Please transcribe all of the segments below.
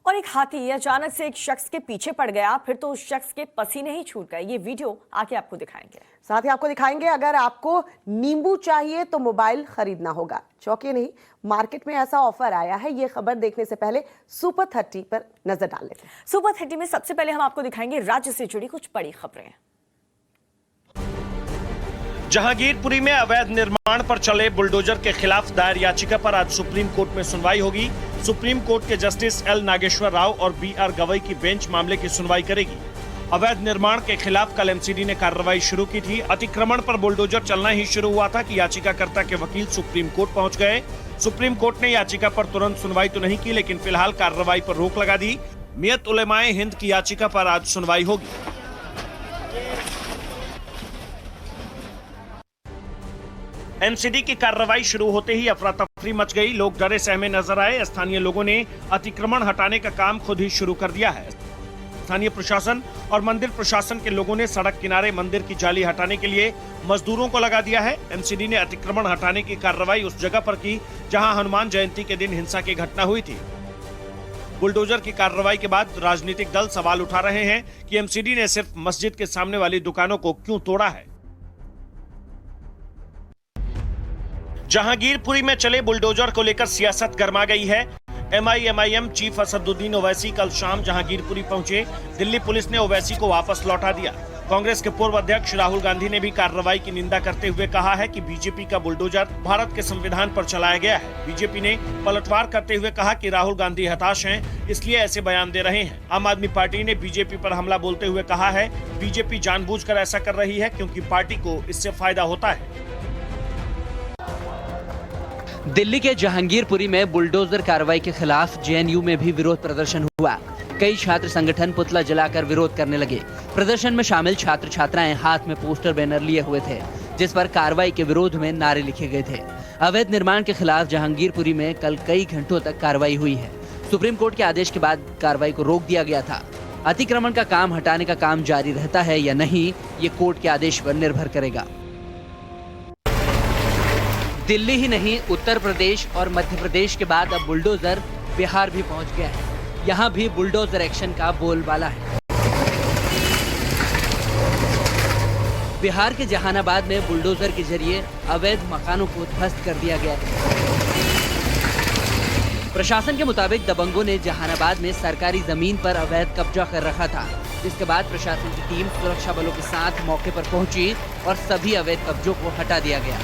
और एक हाथी अचानक से एक शख्स के पीछे पड़ गया, फिर तो उस शख्स के पसीने ही छूट गए। ये वीडियो आके आपको दिखाएंगे। साथ ही आपको दिखाएंगे अगर आपको नींबू चाहिए तो मोबाइल खरीदना होगा। चौंकिए नहीं, मार्केट में ऐसा ऑफर आया है। ये खबर देखने से पहले सुपर 30 पर नजर डाल लेते हैं। सुपर 30 में सबसे पहले हम आपको दिखाएंगे राज्य से जुड़ी कुछ बड़ी खबरें। जहांगीरपुरी में अवैध निर्माण पर चले बुलडोजर के खिलाफ दायर याचिका पर आज सुप्रीम कोर्ट में सुनवाई होगी। सुप्रीम कोर्ट के जस्टिस एल नागेश्वर राव और बी.आर. गवई की बेंच मामले की सुनवाई करेगी। अवैध निर्माण के खिलाफ कल एमसीडी ने कार्रवाई शुरू की थी। अतिक्रमण पर बुलडोजर चलना ही शुरू हुआ था कि याचिकाकर्ता के वकील सुप्रीम कोर्ट पहुंच गए। सुप्रीम कोर्ट ने याचिका पर तुरंत सुनवाई तो नहीं की, लेकिन फिलहाल कार्रवाई पर रोक लगा दी। मियत उलेमाए हिंद की याचिका पर आज सुनवाई होगी। एमसीडी की कार्रवाई शुरू होते ही अफरा तफरी मच गई। लोग डरे सहमे नजर आए। स्थानीय लोगों ने अतिक्रमण हटाने का काम खुद ही शुरू कर दिया है। स्थानीय प्रशासन और मंदिर प्रशासन के लोगों ने सड़क किनारे मंदिर की जाली हटाने के लिए मजदूरों को लगा दिया है। एमसीडी ने अतिक्रमण हटाने की कार्रवाई उस जगह पर की जहां हनुमान जयंती के दिन हिंसा की घटना हुई थी। बुलडोजर की कार्रवाई के बाद राजनीतिक दल सवाल उठा रहे हैं कि एमसीडी ने सिर्फ मस्जिद के सामने वाली दुकानों को क्यों तोड़ा है। जहांगीरपुरी में चले बुलडोजर को लेकर सियासत गर्मा गई है। एमआईएम चीफ असदुद्दीन ओवैसी कल शाम जहांगीरपुरी पहुंचे। दिल्ली पुलिस ने ओवैसी को वापस लौटा दिया। कांग्रेस के पूर्व अध्यक्ष राहुल गांधी ने भी कार्रवाई की निंदा करते हुए कहा है कि बीजेपी का बुलडोजर भारत के संविधान पर चलाया गया है। बीजेपी ने पलटवार करते हुए कहा कि राहुल गांधी हताश हैं, इसलिए ऐसे बयान दे रहे हैं। आम आदमी पार्टी ने बीजेपी पर हमला बोलते हुए कहा है, बीजेपी जानबूझकर ऐसा कर रही है क्योंकि पार्टी को इससे फायदा होता है। दिल्ली के जहांगीरपुरी में बुलडोजर कार्रवाई के खिलाफ जेएनयू में भी विरोध प्रदर्शन हुआ। कई छात्र संगठन पुतला जलाकर विरोध करने लगे। प्रदर्शन में शामिल छात्र छात्राएं हाथ में पोस्टर बैनर लिए हुए थे, जिस पर कार्रवाई के विरोध में नारे लिखे गए थे। अवैध निर्माण के खिलाफ जहांगीरपुरी में कल कई घंटों तक कार्रवाई हुई है। सुप्रीम कोर्ट के आदेश के बाद कार्रवाई को रोक दिया गया था। अतिक्रमण का काम हटाने का काम जारी रहता है या नहीं, ये कोर्ट के आदेश पर निर्भर करेगा। दिल्ली ही नहीं, उत्तर प्रदेश और मध्य प्रदेश के बाद अब बुलडोजर बिहार भी पहुंच गया है। यहाँ भी बुलडोजर एक्शन का बोलबाला है। बिहार के जहानाबाद में बुलडोजर के जरिए अवैध मकानों को ध्वस्त कर दिया गया है। प्रशासन के मुताबिक दबंगों ने जहानाबाद में सरकारी जमीन पर अवैध कब्जा कर रखा था, जिसके बाद प्रशासन की टीम सुरक्षा बलों के साथ मौके पर पहुंची और सभी अवैध कब्जों को हटा दिया गया।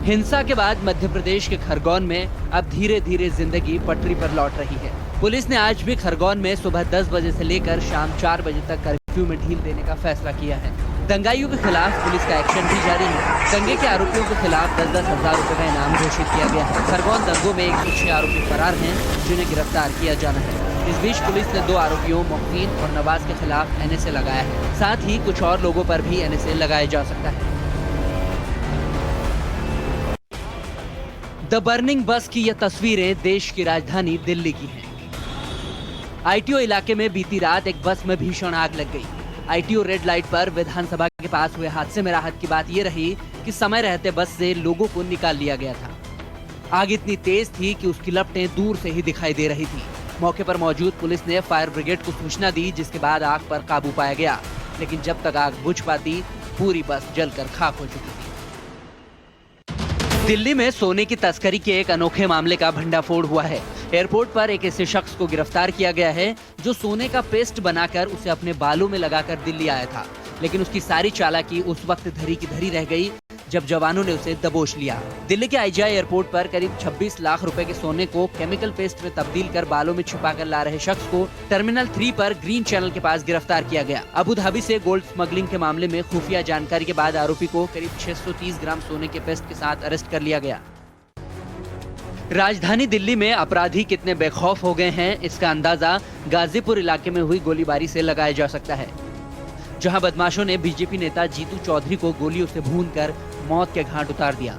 हिंसा के बाद मध्य प्रदेश के खरगोन में अब धीरे धीरे जिंदगी पटरी पर लौट रही है। पुलिस ने आज भी खरगोन में सुबह 10 बजे से लेकर शाम 4 बजे तक कर्फ्यू में ढील देने का फैसला किया है। दंगाइयों के खिलाफ पुलिस का एक्शन भी जारी है। दंगे के आरोपियों के खिलाफ 10-10 हजार रुपए का इनाम घोषित किया गया है। खरगोन दंगों में 106 आरोपी फरार हैं, जिन्हें गिरफ्तार किया जाना है। इस बीच पुलिस ने 2 आरोपियों मोहसिन और नवाज के खिलाफ एनएसए लगाया है। साथ ही कुछ और लोगों पर भी एनएसए लगाया जा सकता है। द बर्निंग बस की ये तस्वीरें देश की राजधानी दिल्ली की हैं। आईटीओ इलाके में बीती रात एक बस में भीषण आग लग गई। आईटीओ रेड लाइट पर विधानसभा के पास हुए हादसे में राहत की बात ये रही कि समय रहते बस से लोगों को निकाल लिया गया था। आग इतनी तेज थी कि उसकी लपटें दूर से ही दिखाई दे रही थी। मौके पर मौजूद पुलिस ने फायर ब्रिगेड को सूचना दी, जिसके बाद आग पर काबू पाया गया, लेकिन जब तक आग बुझ पाती पूरी बस जलकर खाक हो चुकी थी। दिल्ली में सोने की तस्करी के एक अनोखे मामले का भंडाफोड़ हुआ है। एयरपोर्ट पर एक ऐसे शख्स को गिरफ्तार किया गया है जो सोने का पेस्ट बनाकर उसे अपने बालों में लगाकर दिल्ली आया था, लेकिन उसकी सारी चालाकी उस वक्त धरी की धरी रह गई जब जवानों ने उसे दबोच लिया। दिल्ली के आईजीआई एयरपोर्ट पर करीब 26 लाख रुपए के सोने को केमिकल पेस्ट में तब्दील कर बालों में छिपाकर ला रहे शख्स को टर्मिनल 3 पर ग्रीन चैनल के पास गिरफ्तार किया गया। अबू धाबी से गोल्ड स्मगलिंग के मामले में खुफिया जानकारी के बाद आरोपी को करीब 630 ग्राम सोने के पेस्ट के साथ अरेस्ट कर लिया गया। राजधानी दिल्ली में अपराधी कितने बेखौफ हो गए हैं, इसका अंदाजा गाजीपुर इलाके में हुई गोलीबारी से लगाया जा सकता है, जहां बदमाशों ने बीजेपी नेता जीतू चौधरी को गोलियों से भूनकर मौत के घाट उतार दिया।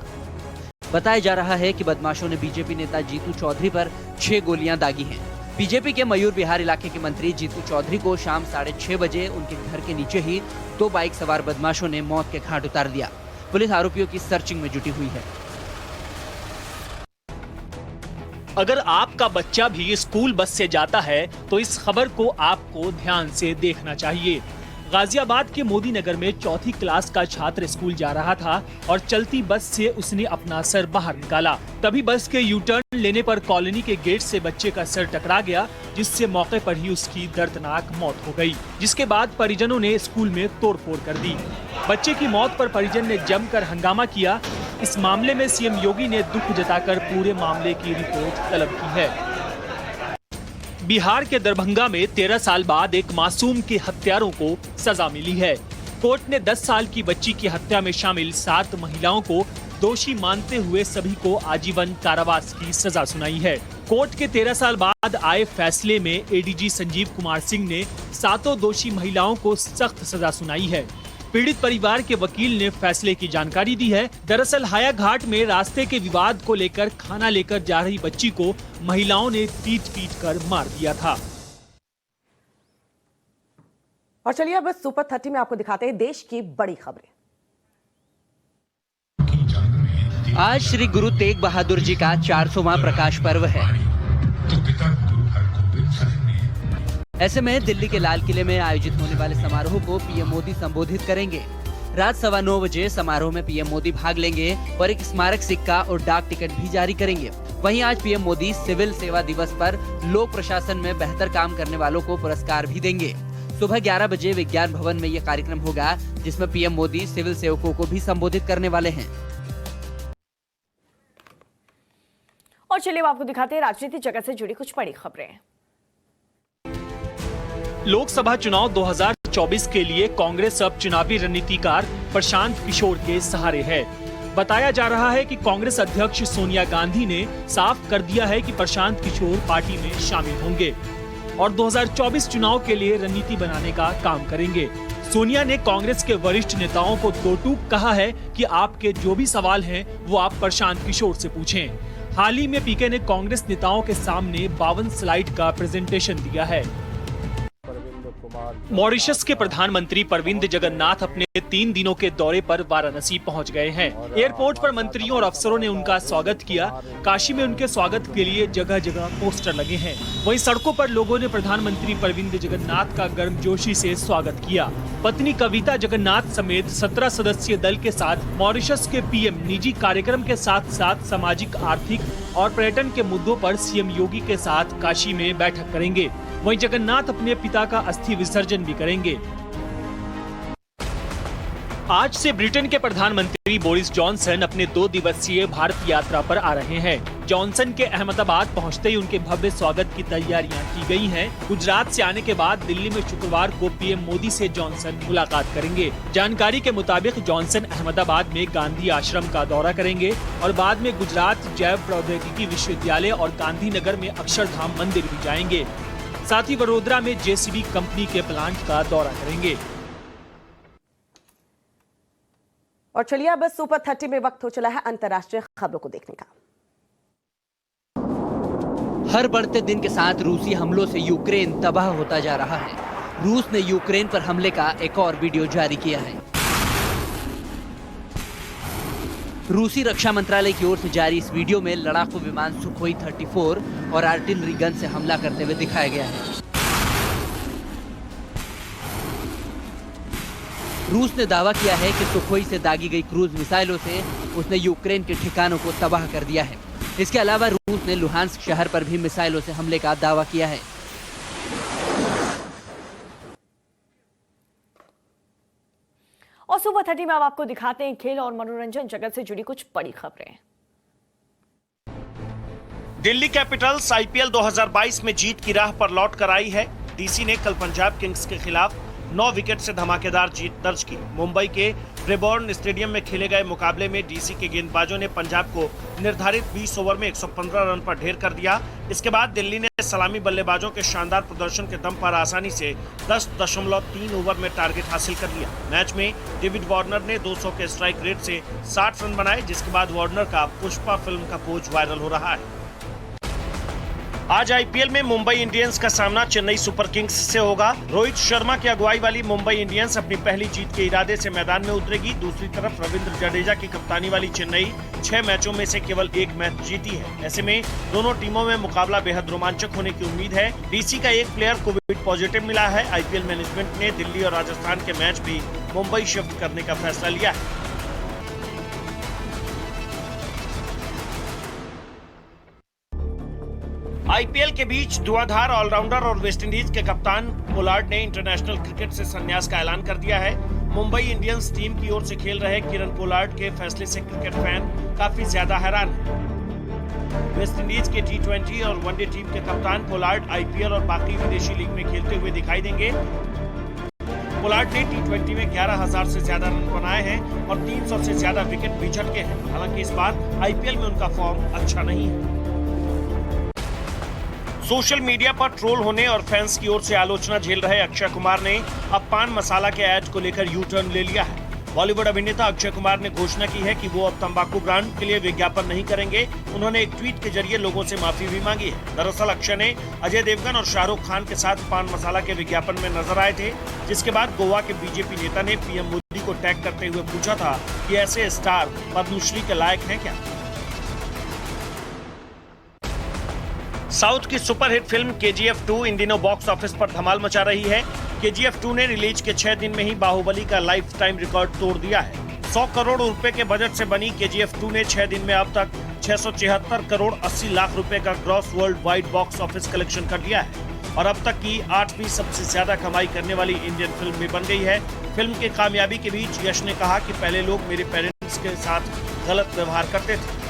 बताया जा रहा है कि बदमाशों ने बीजेपी नेता जीतू चौधरी पर 6 गोलियां दागी हैं। बीजेपी के मयूर विहार इलाके के मंत्री जीतू चौधरी को शाम 6:30 बजे उनके घर के नीचे ही 2 बाइक सवार बदमाशों ने मौत के घाट उतार दिया। पुलिस आरोपियों की सर्चिंग में जुटी हुई है। अगर आपका बच्चा भी स्कूल बस से जाता है तो इस खबर को आपको ध्यान से देखना चाहिए। गाजियाबाद के मोदी नगर में चौथी क्लास का छात्र स्कूल जा रहा था और चलती बस से उसने अपना सर बाहर निकाला। तभी बस के यू टर्न लेने पर कॉलोनी के गेट से बच्चे का सर टकरा गया, जिससे मौके पर ही उसकी दर्दनाक मौत हो गई। जिसके बाद परिजनों ने स्कूल में तोड़फोड़ कर दी। बच्चे की मौत पर परिजन ने जमकर हंगामा किया। इस मामले में सीएम योगी ने दुख जताकर पूरे मामले की रिपोर्ट तलब की है। बिहार के दरभंगा में 13 साल बाद एक मासूम के हत्यारों को सजा मिली है। कोर्ट ने 10 साल की बच्ची की हत्या में शामिल 7 महिलाओं को दोषी मानते हुए सभी को आजीवन कारावास की सजा सुनाई है। कोर्ट के 13 साल बाद आए फैसले में एडीजी संजीव कुमार सिंह ने 7 दोषी महिलाओं को सख्त सजा सुनाई है। पीड़ित परिवार के वकील ने फैसले की जानकारी दी है। दरअसल हाया घाट में रास्ते के विवाद को लेकर खाना लेकर जा रही बच्ची को महिलाओं ने पीट कर मार दिया था। और चलिए अब सुपर 30 में आपको दिखाते हैं देश की बड़ी खबरें। आज श्री गुरु तेग बहादुर जी का 400वां प्रकाश पर्व है। ऐसे में दिल्ली के लाल किले में आयोजित होने वाले समारोह को पीएम मोदी संबोधित करेंगे। रात 9:15 बजे समारोह में पीएम मोदी भाग लेंगे और एक स्मारक सिक्का और डाक टिकट भी जारी करेंगे। वहीं आज पीएम मोदी सिविल सेवा दिवस पर लोक प्रशासन में बेहतर काम करने वालों को पुरस्कार भी देंगे। सुबह 11 बजे विज्ञान भवन में ये कार्यक्रम होगा, जिसमें पीएम मोदी सिविल सेवकों को भी संबोधित करने वाले हैं। और चलिए अब आपको दिखाते हैं राजनीति जगत से जुड़ी कुछ बड़ी खबरें। लोकसभा चुनाव 2024 के लिए कांग्रेस अब चुनावी रणनीतिकार प्रशांत किशोर के सहारे है। बताया जा रहा है कि कांग्रेस अध्यक्ष सोनिया गांधी ने साफ कर दिया है कि प्रशांत किशोर पार्टी में शामिल होंगे और 2024 चुनाव के लिए रणनीति बनाने का काम करेंगे। सोनिया ने कांग्रेस के वरिष्ठ नेताओं को दो टूक कहा है कि आपके जो भी सवाल हैं वो आप प्रशांत किशोर से पूछें। हाल ही में पीके ने कांग्रेस नेताओं के सामने 52 स्लाइड का प्रेजेंटेशन दिया है। मॉरिशस के प्रधानमंत्री प्रविंद जगन्नाथ अपने 3 दिनों के दौरे पर वाराणसी पहुंच गए हैं। एयरपोर्ट पर मंत्रियों और अफसरों ने उनका स्वागत किया। काशी में उनके स्वागत के लिए जगह जगह पोस्टर लगे हैं। वहीं सड़कों पर लोगों ने प्रधानमंत्री प्रविंद जगन्नाथ का गर्मजोशी से स्वागत किया। पत्नी कविता जगन्नाथ समेत 17 सदस्यीय दल के साथ मॉरिशस के पीएम निजी कार्यक्रम के साथ साथ सामाजिक, आर्थिक और पर्यटन के मुद्दों पर सीएम योगी के साथ काशी में बैठक करेंगे। वहीं जगन्नाथ अपने पिता का अस्थि विसर्जन भी करेंगे। आज से ब्रिटेन के प्रधानमंत्री बोरिस जॉनसन अपने 2 दिवसीय भारत यात्रा पर आ रहे हैं। जॉनसन के अहमदाबाद पहुंचते ही उनके भव्य स्वागत की तैयारियां की गई हैं। गुजरात से आने के बाद दिल्ली में शुक्रवार को पीएम मोदी से जॉनसन मुलाकात करेंगे। जानकारी के मुताबिक जॉनसन अहमदाबाद में गांधी आश्रम का दौरा करेंगे और बाद में गुजरात जैव प्रौद्योगिकी विश्वविद्यालय और गांधीनगर में अक्षरधाम मंदिर भी जाएंगे। साथ ही वडोदरा में जेसीबी कंपनी के प्लांट का दौरा करेंगे। और चलिए अब सुपर 30 में वक्त हो चला है अंतर्राष्ट्रीय खबरों को देखने का। हर बढ़ते दिन के साथ रूसी हमलों से यूक्रेन तबाह होता जा रहा है। रूस ने यूक्रेन पर हमले का एक और वीडियो जारी किया है। रूसी रक्षा मंत्रालय की ओर से जारी इस वीडियो में लड़ाकू विमान सुखोई 34 और आर्टिलरी गन से हमला करते हुए दिखाया गया है। रूस ने दावा किया है कि सुखोई से दागी गई क्रूज मिसाइलों से उसने यूक्रेन के ठिकानों को तबाह कर दिया है। इसके अलावा रूस ने लुहांस्क शहर पर भी मिसाइलों से हमले का दावा किया है। और सुपर 30 में अब आपको दिखाते हैं खेल और मनोरंजन जगत से जुड़ी कुछ बड़ी खबरें। दिल्ली कैपिटल्स आईपीएल 2022 में जीत की राह पर लौट कर आई है। डीसी ने कल पंजाब किंग्स के खिलाफ 9 विकेट से धमाकेदार जीत दर्ज की। मुंबई के ब्रेबॉर्न स्टेडियम में खेले गए मुकाबले में डीसी के गेंदबाजों ने पंजाब को निर्धारित 20 ओवर में 115 रन पर ढेर कर दिया। इसके बाद दिल्ली ने सलामी बल्लेबाजों के शानदार प्रदर्शन के दम पर आसानी से 10.3 ओवर में टारगेट हासिल कर लिया। मैच में डेविड वार्नर ने 200 के स्ट्राइक रेट से 60 रन बनाए, जिसके बाद वार्नर का पुष्पा फिल्म का पोज वायरल हो रहा है। आज आईपीएल में मुंबई इंडियंस का सामना चेन्नई सुपर किंग्स से होगा। रोहित शर्मा की अगुवाई वाली मुंबई इंडियंस अपनी पहली जीत के इरादे से मैदान में उतरेगी। दूसरी तरफ रविंद्र जडेजा की कप्तानी वाली चेन्नई 6 मैचों में से केवल 1 मैच जीती है। ऐसे में दोनों टीमों में मुकाबला बेहद रोमांचक होने की उम्मीद है। डीसी का एक प्लेयर कोविड पॉजिटिव मिला है। आईपीएल मैनेजमेंट ने दिल्ली और राजस्थान के मैच भी मुंबई शिफ्ट करने का फैसला लिया है। आईपीएल के बीच धुआंधार ऑलराउंडर और वेस्टइंडीज के कप्तान पोलार्ड ने इंटरनेशनल क्रिकेट से संन्यास का ऐलान कर दिया है। मुंबई इंडियंस टीम की ओर से खेल रहे किरण पोलार्ड के फैसले से क्रिकेट फैन काफी ज्यादा हैरान हैं। वेस्टइंडीज के T20 और वनडे टीम के कप्तान पोलार्ड आईपीएल और बाकी विदेशी लीग में खेलते हुए दिखाई देंगे। पोलार्ड ने T20 में 11,000 से ज्यादा रन बनाए हैं और 300 से ज्यादा विकेट भी झटके हैं। हालांकि इस बार आईपीएल में उनका फॉर्म अच्छा नहीं है। सोशल मीडिया पर ट्रोल होने और फैंस की ओर से आलोचना झेल रहे अक्षय कुमार ने अब पान मसाला के ऐड को लेकर यू टर्न ले लिया है। बॉलीवुड अभिनेता अक्षय कुमार ने घोषणा की है कि वो अब तंबाकू ब्रांड के लिए विज्ञापन नहीं करेंगे। उन्होंने एक ट्वीट के जरिए लोगों से माफी भी मांगी है। दरअसल अक्षय ने अजय देवगन और शाहरुख खान के साथ पान मसाला के विज्ञापन में नजर आए थे, जिसके बाद गोवा के बीजेपी नेता ने पीएम मोदी को टैग करते हुए पूछा था कि ऐसे स्टार पद्मश्री के लायक हैं क्या। साउथ की सुपरहिट फिल्म KGF 2 इन दिनों बॉक्स ऑफिस पर धमाल मचा रही है। KGF 2 ने रिलीज के 6 दिन में ही बाहुबली का लाइफ टाइम रिकॉर्ड तोड़ दिया है। 100 करोड़ रुपए के बजट से बनी KGF 2 ने 6 दिन में अब तक 676 करोड़ 80 लाख रुपए का gross world wide box office collection कर लिया है और अब तक की 8वीं सबसे ज्यादा कमाई करने वाली इंडियन फिल्म भी बन गई है। फिल्म की कामयाबी के बीच यश ने कहा कि पहले लोग मेरे पेरेंट्स के साथ गलत व्यवहार करते थे।